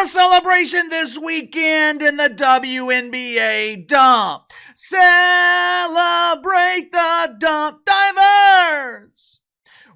a celebration this weekend in the WNBA dump. Celebrate the dump divers!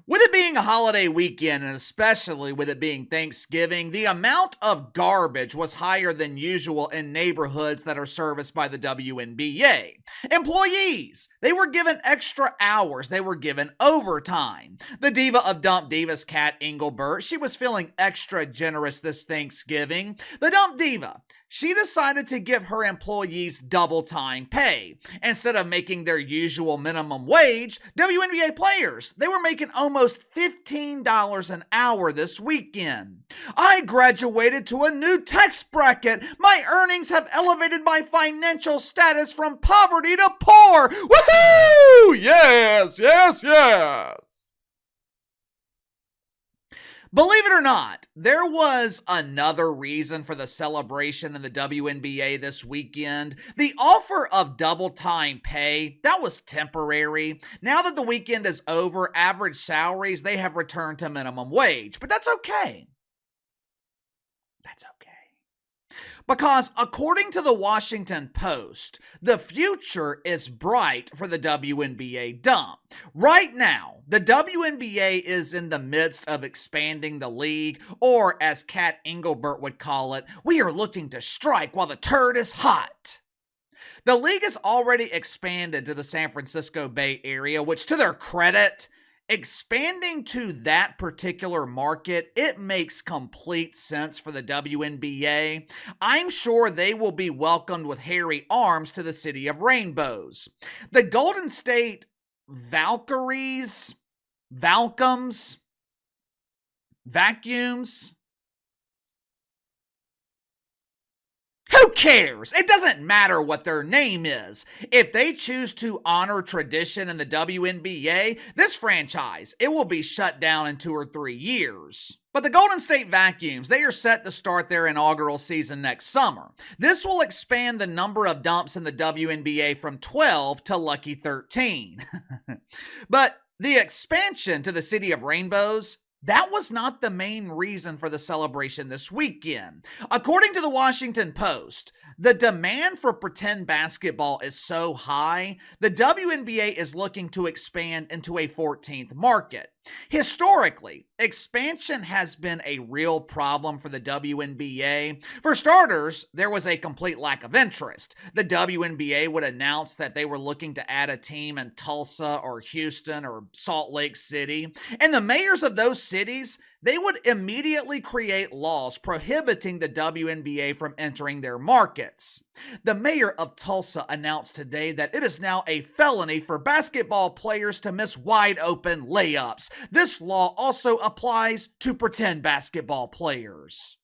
With it being a holiday weekend, and especially with it being Thanksgiving, the amount of garbage was higher than usual in neighborhoods that are serviced by the WNBA. Employees, they were given extra hours, they were given overtime. The diva of Dump Divas, Kat Engelbert, she was feeling extra generous this Thanksgiving. The Dump Diva, she decided to give her employees double time pay. Instead of making their usual minimum wage, WNBA players, they were making almost $15 an hour this weekend. I graduated to a new tax bracket. My earnings have elevated my financial status from poverty to poor. Woohoo! Yes, yes, yes. Believe it or not, there was another reason for the celebration in the WNBA this weekend. The offer of double time pay, that was temporary. Now that the weekend is over, average salaries, they have returned to minimum wage. But that's okay. That's okay. Because according to the Washington Post, the future is bright for the WNBA dump. Right now, the WNBA is in the midst of expanding the league, or as Kat Engelbert would call it, we are looking to strike while the turd is hot. The league has already expanded to the San Francisco Bay Area, which to their credit, expanding to that particular market, it makes complete sense for the WNBA. I'm sure they will be welcomed with hairy arms to the city of rainbows. The Golden State Valkyries, Vacuums, who cares? It doesn't matter what their name is. If they choose to honor tradition in the WNBA, this franchise, it will be shut down in 2 or 3 years. But the Golden State Vacuums, they are set to start their inaugural season next summer. This will expand the number of dumps in the WNBA from 12 to lucky 13. But the expansion to the City of Rainbows, that was not the main reason for the celebration this weekend. According to the Washington Post, the demand for pretend basketball is so high, the WNBA is looking to expand into a 14th market. Historically, expansion has been a real problem for the WNBA. For starters, there was a complete lack of interest. The WNBA would announce that they were looking to add a team in Tulsa or Houston or Salt Lake City, and the mayors of those cities, they would immediately create laws prohibiting the WNBA from entering their markets. The mayor of Tulsa announced today that it is now a felony for basketball players to miss wide open layups. This law also applies to pretend basketball players.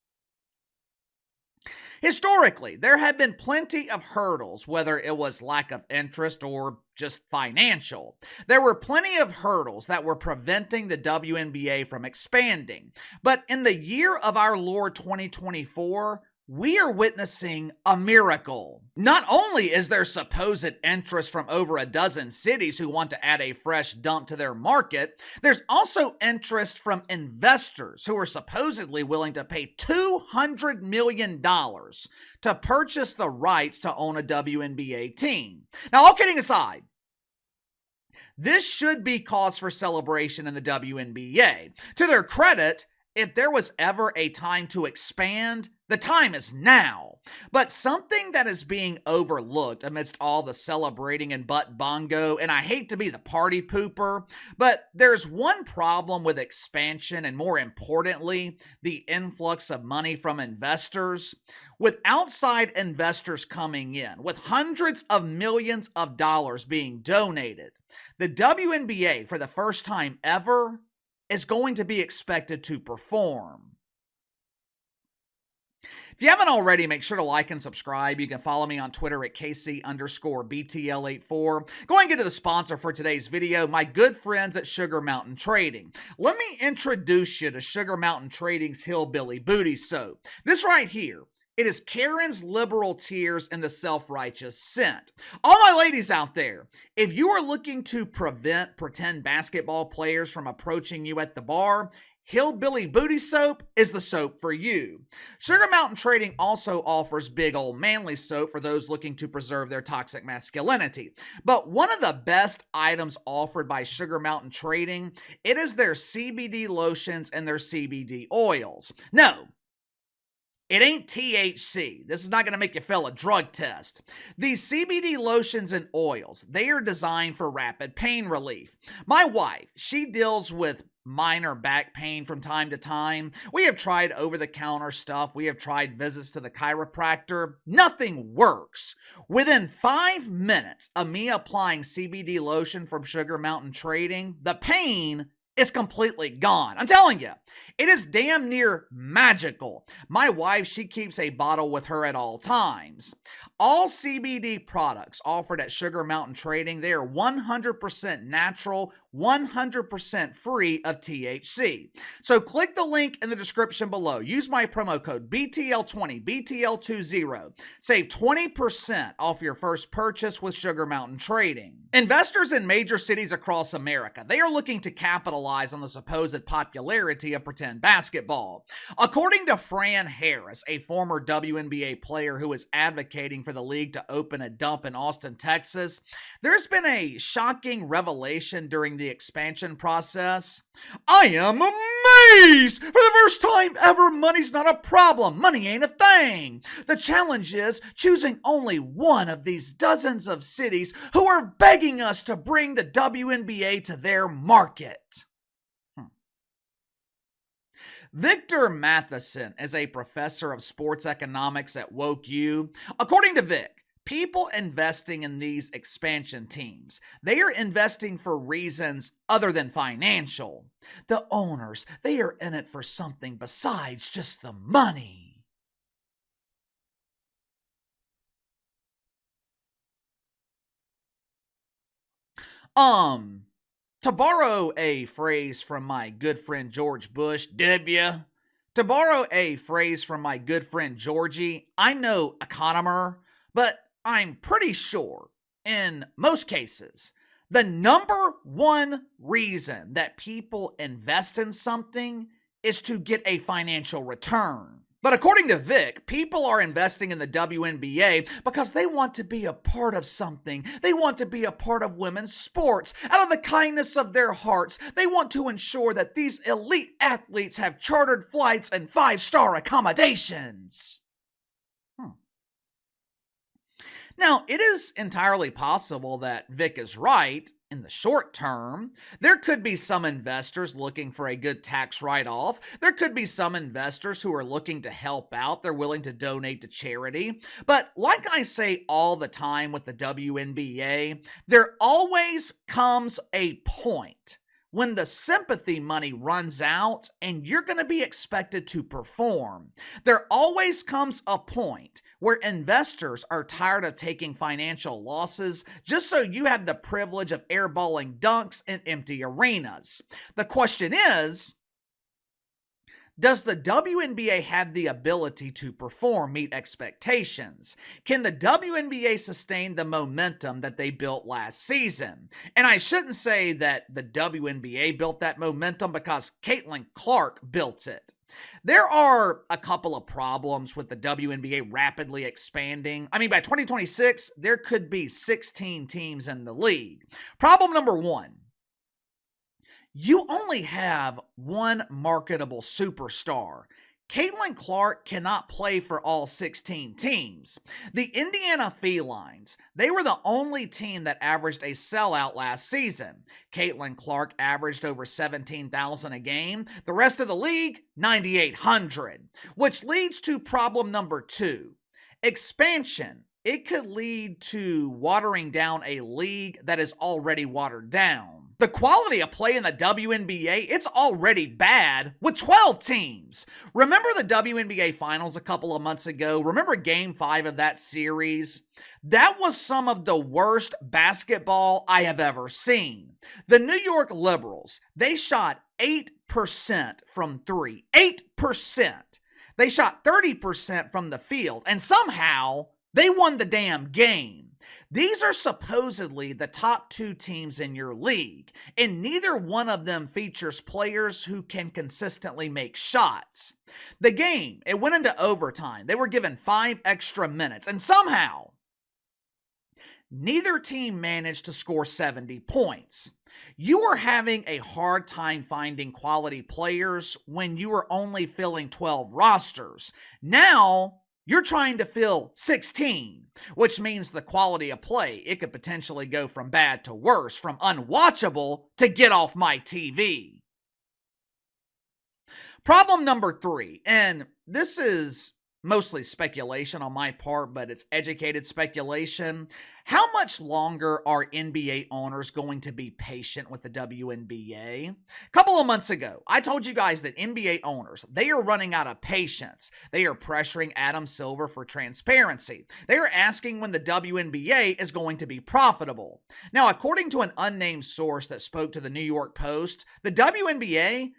Historically, there have been plenty of hurdles, whether it was lack of interest or just financial. There were plenty of hurdles that were preventing the WNBA from expanding. But in the year of our Lord 2024, we are witnessing a miracle. Not only is there supposed interest from over a dozen cities who want to add a fresh dump to their market, there's also interest from investors who are supposedly willing to pay $200 million to purchase the rights to own a WNBA team. Now, all kidding aside, this should be cause for celebration in the WNBA. To their credit, if there was ever a time to expand, the time is now. But something that is being overlooked amidst all the celebrating and butt bongo, and I hate to be the party pooper, but there's one problem with expansion, and more importantly, the influx of money from investors. With outside investors coming in, with hundreds of millions of dollars being donated, the WNBA, for the first time ever, is going to be expected to perform. If you haven't already, make sure to like and subscribe. You can follow me on Twitter at KC_BTL84. Going into the sponsor for today's video, my good friends at Sugar Mountain Trading. Let me introduce you to Sugar Mountain Trading's Hillbilly Booty Soap. This right here, it is Karen's liberal tears and the self-righteous scent. All my ladies out there, if you are looking to prevent pretend basketball players from approaching you at the bar, Hillbilly Booty Soap is the soap for you. Sugar Mountain Trading also offers Big Ol' Manly Soap for those looking to preserve their toxic masculinity. But one of the best items offered by Sugar Mountain Trading, it is their CBD lotions and their CBD oils. No, it ain't THC. This is not going to make you fail a drug test. These CBD lotions and oils, they are designed for rapid pain relief. My wife, she deals with minor back pain from time to time. We have tried over-the-counter stuff. We have tried visits to the chiropractor. Nothing works. Within 5 minutes of me applying CBD lotion from Sugar Mountain Trading, the pain is completely gone. I'm telling you, it is damn near magical. My wife, she keeps a bottle with her at all times. All CBD products offered at Sugar Mountain Trading, they are 100% natural, 100% free of THC. So click the link in the description below. Use my promo code BTL20, BTL20. Save 20% off your first purchase with Sugar Mountain Trading. Investors in major cities across America, they are looking to capitalize on the supposed popularity of pretend basketball. According to Fran Harris, a former WNBA player who is advocating for the league to open a dump in Austin, Texas, there's been a shocking revelation during the expansion process. I am amazed! For the first time ever, money's not a problem. Money ain't a thing. The challenge is choosing only one of these dozens of cities who are begging us to bring the WNBA to their market. Victor Matheson is a professor of sports economics at Woke U. According to Vic, people investing in these expansion teams, they are investing for reasons other than financial. The owners, they are in it for something besides just the money. To borrow a phrase from my good friend George Bush, to borrow a phrase from my good friend Georgie, I'm no economer, but I'm pretty sure, in most cases, the number one reason that people invest in something is to get a financial return. But according to Vic, people are investing in the WNBA because they want to be a part of something. They want to be a part of women's sports. Out of the kindness of their hearts, they want to ensure that these elite athletes have chartered flights and 5-star accommodations. Now, it is entirely possible that Vic is right in the short term. There could be some investors looking for a good tax write-off. There could be some investors who are looking to help out. They're willing to donate to charity. But like I say all the time with the WNBA, there always comes a point when the sympathy money runs out and you're going to be expected to perform. There always comes a point where investors are tired of taking financial losses just so you have the privilege of airballing dunks in empty arenas. The question is, does the WNBA have the ability to perform, meet expectations? Can the WNBA sustain the momentum that they built last season? And I shouldn't say that the WNBA built that momentum because Catilin Clark built it. There are a couple of problems with the WNBA rapidly expanding. I mean, by 2026, there could be 16 teams in the league. Problem number one, you only have one marketable superstar. Catilin Clark cannot play for all 16 teams. The Indiana Felines, they were the only team that averaged a sellout last season. Catilin Clark averaged over 17,000 a game. The rest of the league, 9,800. Which leads to problem number two. Expansion. It could lead to watering down a league that is already watered down. The quality of play in the WNBA, it's already bad with 12 teams. Remember the WNBA Finals a couple of months ago? Remember Game 5 of that series? That was some of the worst basketball I have ever seen. The New York Liberals, they shot 8% from three. 8%. They shot 30% from the field, and somehow they won the damn game. These are supposedly the top two teams in your league, and neither one of them features players who can consistently make shots. The game, it went into overtime. They were given 5 extra minutes, and somehow, neither team managed to score 70 points. You are having a hard time finding quality players when you are only filling 12 rosters. Now, you're trying to fill 16, which means the quality of play, it could potentially go from bad to worse, from unwatchable to get off my TV. Problem number 3, and this is mostly speculation on my part, but it's educated speculation. How much longer are NBA owners going to be patient with the WNBA? A couple of months ago, I told you guys that NBA owners, they are running out of patience. They are pressuring Adam Silver for transparency. They are asking when the WNBA is going to be profitable. Now, according to an unnamed source that spoke to the New York Post, the WNBA,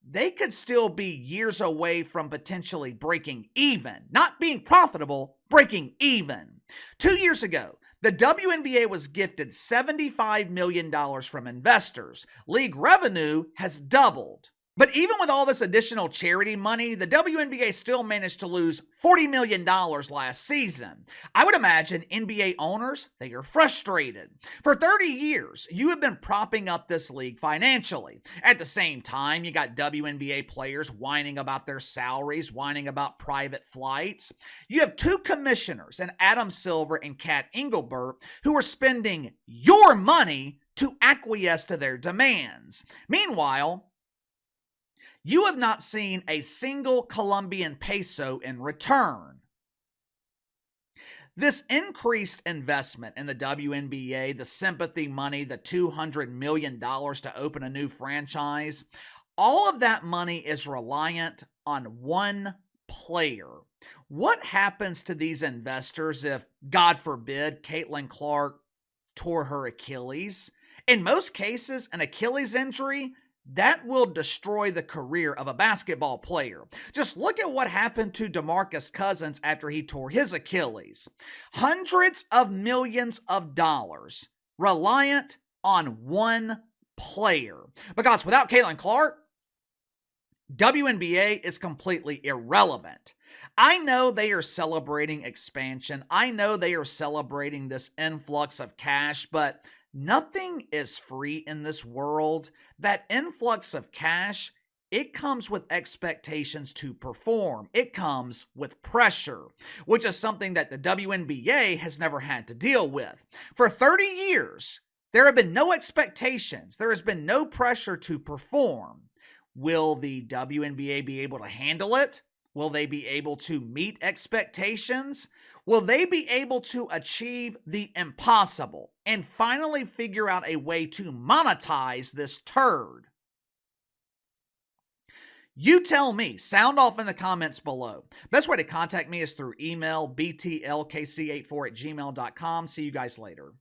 they could still be years away from potentially breaking even. Not being profitable, breaking even. 2 years ago, the WNBA was gifted $75 million from investors. League revenue has doubled. But even with all this additional charity money, the WNBA still managed to lose $40 million last season. I would imagine NBA owners, they are frustrated. For 30 years, you have been propping up this league financially. At the same time, you got WNBA players whining about their salaries, whining about private flights. You have 2 commissioners, and Adam Silver and Kat Engelbert, who are spending your money to acquiesce to their demands. Meanwhile, you have not seen a single Colombian peso in return. This increased investment in the WNBA, the sympathy money, the $200 million to open a new franchise, all of that money is reliant on one player. What happens to these investors if, God forbid, Catilin Clark tore her Achilles? In most cases, an Achilles injury, that will destroy the career of a basketball player. Just look at what happened to DeMarcus Cousins after he tore his Achilles. Hundreds of millions of dollars reliant on one player. Because without Catilin Clark, WNBA is completely irrelevant. I know they are celebrating expansion. I know they are celebrating this influx of cash, but nothing is free in this world. That influx of cash, it comes with expectations to perform. It comes with pressure, which is something that the WNBA has never had to deal with. For 30 years, there have been no expectations. There has been no pressure to perform. Will the WNBA be able to handle it? Will they be able to meet expectations? Will they be able to achieve the impossible and finally figure out a way to monetize this turd? You tell me. Sound off in the comments below. Best way to contact me is through email, btlkc84@gmail.com. See you guys later.